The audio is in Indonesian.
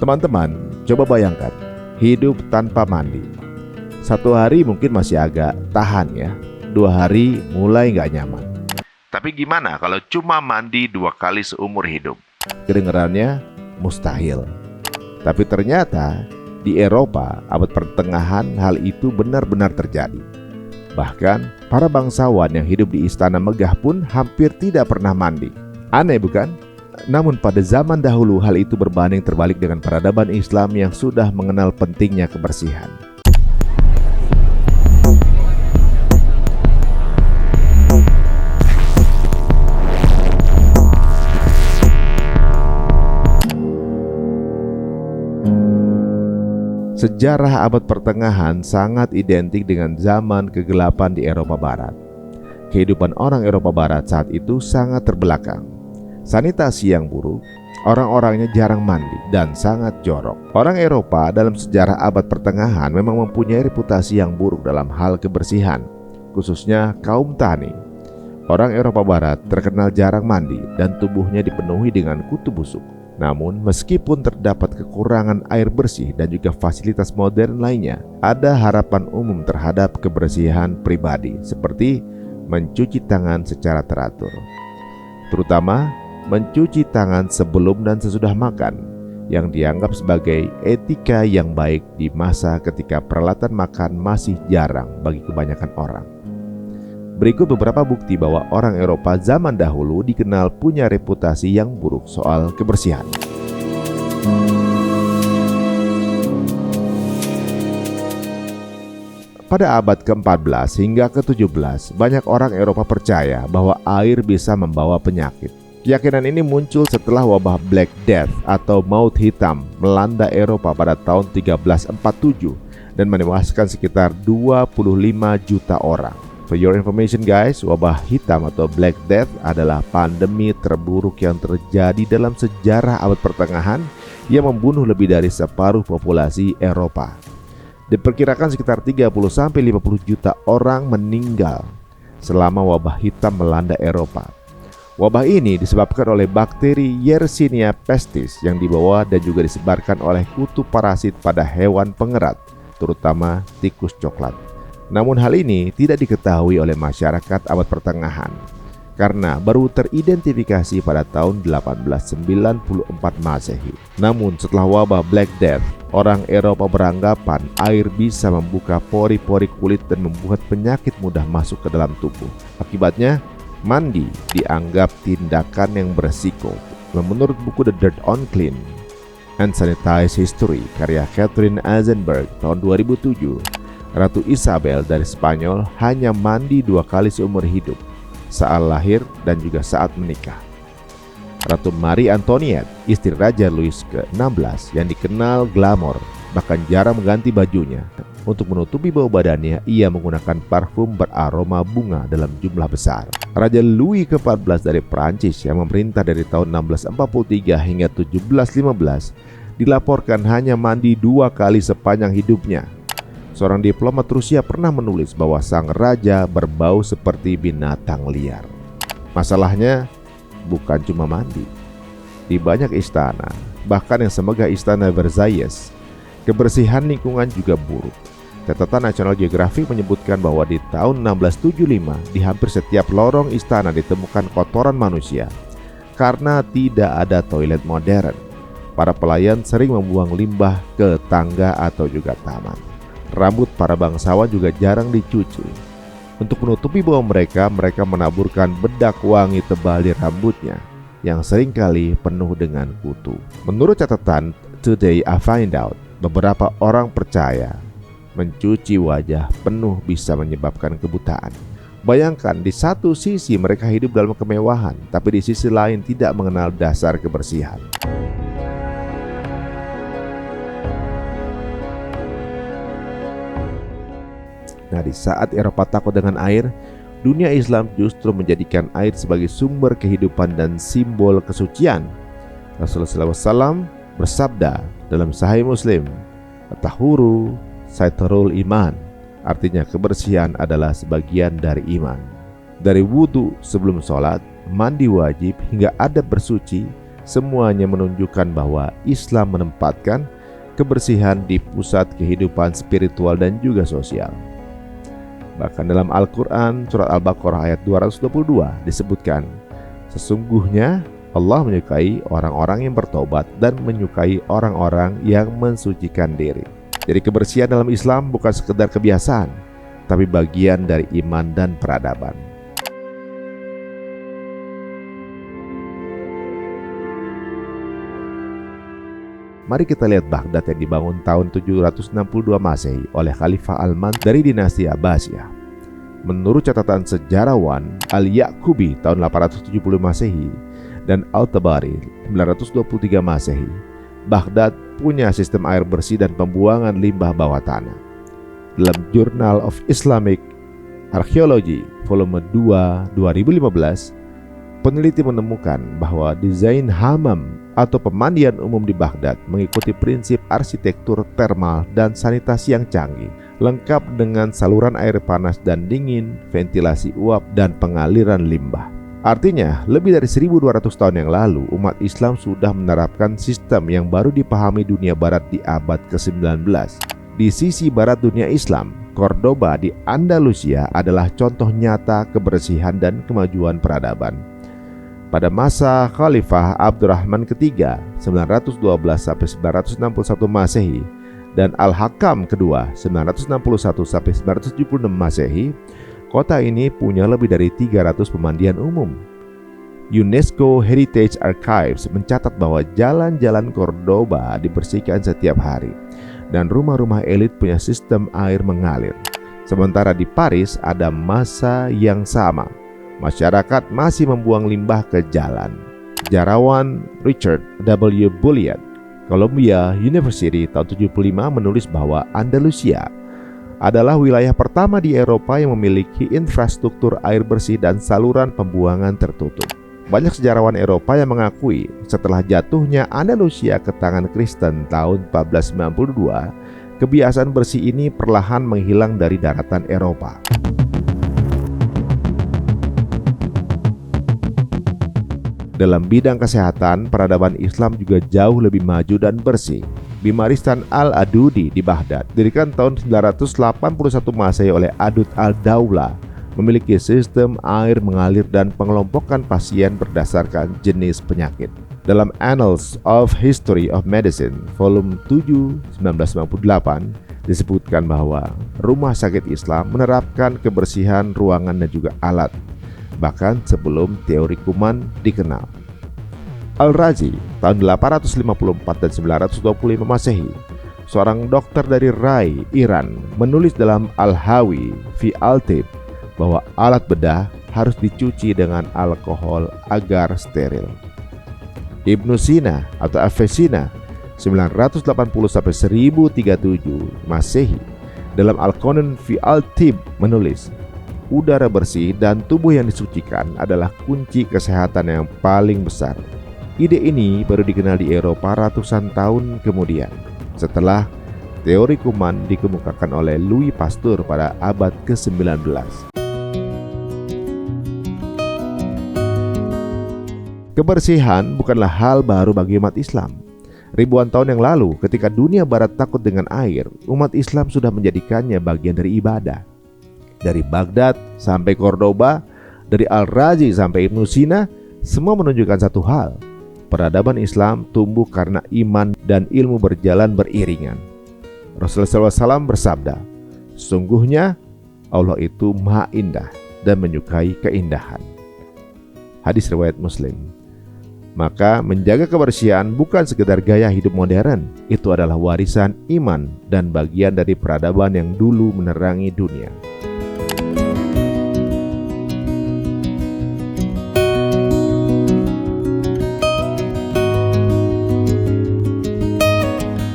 Teman-teman, coba bayangkan hidup tanpa mandi. Satu hari mungkin masih agak tahan ya, 2 hari mulai nggak nyaman. Tapi gimana kalau cuma mandi 2 kali seumur hidup? Kedengarannya mustahil. Tapi ternyata di Eropa abad pertengahan hal itu benar-benar terjadi. Bahkan para bangsawan yang hidup di istana megah pun hampir tidak pernah mandi. Aneh bukan? Namun pada zaman dahulu hal itu berbanding terbalik dengan peradaban Islam yang sudah mengenal pentingnya kebersihan. Sejarah abad pertengahan sangat identik dengan zaman kegelapan di Eropa Barat. Kehidupan orang Eropa Barat saat itu sangat terbelakang. Sanitasi yang buruk, orang-orangnya jarang mandi, dan sangat jorok. Orang Eropa dalam sejarah abad pertengahan memang mempunyai reputasi yang buruk dalam hal kebersihan, khususnya kaum tani. Orang Eropa Barat terkenal jarang mandi dan tubuhnya dipenuhi dengan kutu busuk. Namun, meskipun terdapat kekurangan air bersih dan juga fasilitas modern lainnya, ada harapan umum terhadap kebersihan pribadi, seperti mencuci tangan secara teratur. Terutama, mencuci tangan sebelum dan sesudah makan, yang dianggap sebagai etika yang baik di masa ketika peralatan makan masih jarang bagi kebanyakan orang. Berikut beberapa bukti bahwa orang Eropa zaman dahulu dikenal punya reputasi yang buruk soal kebersihan. Pada abad ke-14 hingga ke-17, banyak orang Eropa percaya bahwa air bisa membawa penyakit. Keyakinan ini muncul setelah wabah Black Death atau maut hitam melanda Eropa pada tahun 1347 dan menewaskan sekitar 25 juta orang. For your information guys, wabah hitam atau Black Death adalah pandemi terburuk yang terjadi dalam sejarah abad pertengahan yang membunuh lebih dari separuh populasi Eropa. Diperkirakan sekitar 30-50 juta orang meninggal selama wabah hitam melanda Eropa. Wabah ini disebabkan oleh bakteri Yersinia pestis yang dibawa dan juga disebarkan oleh kutu parasit pada hewan pengerat, terutama tikus coklat. Namun hal ini tidak diketahui oleh masyarakat abad pertengahan karena baru teridentifikasi pada tahun 1894 Masehi. Namun setelah wabah Black Death, orang Eropa beranggapan air bisa membuka pori-pori kulit dan membuat penyakit mudah masuk ke dalam tubuh. Akibatnya, mandi dianggap tindakan yang beresiko. Menurut buku The Dirt on Clean and Sanitized History karya Catherine Eisenberg tahun 2007, Ratu Isabel dari Spanyol hanya mandi 2 kali seumur hidup, saat lahir dan juga saat menikah. Ratu Marie Antoinette, istri Raja Louis ke-16 yang dikenal glamor, bahkan jarang mengganti bajunya. Untuk menutupi bau badannya, ia menggunakan parfum beraroma bunga dalam jumlah besar. Raja Louis ke-14 dari Prancis yang memerintah dari tahun 1643 hingga 1715 dilaporkan hanya mandi 2 kali sepanjang hidupnya. Seorang diplomat Rusia pernah menulis bahwa sang raja berbau seperti binatang liar. Masalahnya bukan cuma mandi. Di banyak istana, bahkan yang semegah istana Versailles, kebersihan lingkungan juga buruk. Catatan National Geographic menyebutkan bahwa di tahun 1675 di hampir setiap lorong istana ditemukan kotoran manusia karena tidak ada toilet modern. Para pelayan sering membuang limbah ke tangga atau juga taman. Rambut para bangsawan juga jarang dicuci. Untuk menutupi bau mereka menaburkan bedak wangi tebal di rambutnya yang seringkali penuh dengan kutu. Menurut catatan Today I Find Out, beberapa orang percaya mencuci wajah penuh bisa menyebabkan kebutaan. Bayangkan, di satu sisi mereka hidup dalam kemewahan, tapi di sisi lain tidak mengenal dasar kebersihan. Nah, di saat Eropa takut dengan air, dunia Islam justru menjadikan air sebagai sumber kehidupan dan simbol kesucian. Rasulullah SAW bersabda dalam Sahih Muslim, "At-tahuru Saitarul iman," artinya kebersihan adalah sebagian dari iman. Dari wudhu sebelum sholat, mandi wajib, hingga adab bersuci, semuanya menunjukkan bahwa Islam menempatkan kebersihan di pusat kehidupan spiritual dan juga sosial. Bahkan dalam Al-Quran surat Al-Baqarah ayat 222 disebutkan, sesungguhnya Allah menyukai orang-orang yang bertobat dan menyukai orang-orang yang mensucikan diri. Jadi kebersihan dalam Islam bukan sekedar kebiasaan, tapi bagian dari iman dan peradaban. Mari kita lihat Baghdad yang dibangun tahun 762 Masehi oleh Khalifah Al-Man dari dinasti Abbasiyah. Menurut catatan sejarawan Al-Yaqubi tahun 870 Masehi dan Al-Tabari 923 Masehi, Baghdad punya sistem air bersih dan pembuangan limbah bawah tanah. Dalam Journal of Islamic Archaeology volume 2 2015, peneliti menemukan bahwa desain hammam atau pemandian umum di Baghdad mengikuti prinsip arsitektur termal dan sanitasi yang canggih, lengkap dengan saluran air panas dan dingin, ventilasi uap, dan pengaliran limbah. Artinya, lebih dari 1200 tahun yang lalu, umat Islam sudah menerapkan sistem yang baru dipahami dunia barat di abad ke-19. Di sisi barat dunia Islam, Cordoba di Andalusia adalah contoh nyata kebersihan dan kemajuan peradaban. Pada masa Khalifah Abdurrahman ketiga 912-961 Masehi dan Al-Hakam kedua 961-976 Masehi, kota ini punya lebih dari 300 pemandian umum. UNESCO Heritage Archives mencatat bahwa jalan-jalan Cordoba dibersihkan setiap hari dan rumah-rumah elit punya sistem air mengalir. Sementara di Paris ada masa yang sama. Masyarakat masih membuang limbah ke jalan. Sejarawan Richard W. Bulliet, Columbia University tahun 75 menulis bahwa Andalusia adalah wilayah pertama di Eropa yang memiliki infrastruktur air bersih dan saluran pembuangan tertutup. Banyak sejarawan Eropa yang mengakui setelah jatuhnya Andalusia ke tangan Kristen tahun 1492, kebiasaan bersih ini perlahan menghilang dari daratan Eropa. Dalam bidang kesehatan, peradaban Islam juga jauh lebih maju dan bersih. Bimaristan Al-Adudi di Baghdad, didirikan tahun 981 Masehi oleh Adud Al-Daula, memiliki sistem air mengalir dan pengelompokan pasien berdasarkan jenis penyakit. Dalam Annals of History of Medicine, volume 7, 1998, disebutkan bahwa rumah sakit Islam menerapkan kebersihan ruangan dan juga alat, bahkan sebelum teori kuman dikenal. Al-Razi tahun 854 dan 925 Masehi, seorang dokter dari Rai, Iran, menulis dalam Al-Hawi fi Al-Tib bahwa alat bedah harus dicuci dengan alkohol agar steril. Ibnu Sina atau Avicenna 980-1037 Masehi dalam Al-Qanun fi Al-Tib menulis, udara bersih dan tubuh yang disucikan adalah kunci kesehatan yang paling besar. Ide ini baru dikenal di Eropa ratusan tahun kemudian, setelah teori kuman dikemukakan oleh Louis Pasteur pada abad ke-19. Kebersihan bukanlah hal baru bagi umat Islam. Ribuan tahun yang lalu, ketika dunia barat takut dengan air, umat Islam sudah menjadikannya bagian dari ibadah. Dari Baghdad sampai Cordoba, dari Al-Razi sampai Ibnu Sina, semua menunjukkan satu hal: peradaban Islam tumbuh karena iman dan ilmu berjalan beriringan. Rasulullah SAW bersabda, sesungguhnya Allah itu Maha Indah dan menyukai keindahan. Hadis riwayat Muslim. Maka menjaga kebersihan bukan sekedar gaya hidup modern, itu adalah warisan iman dan bagian dari peradaban yang dulu menerangi dunia.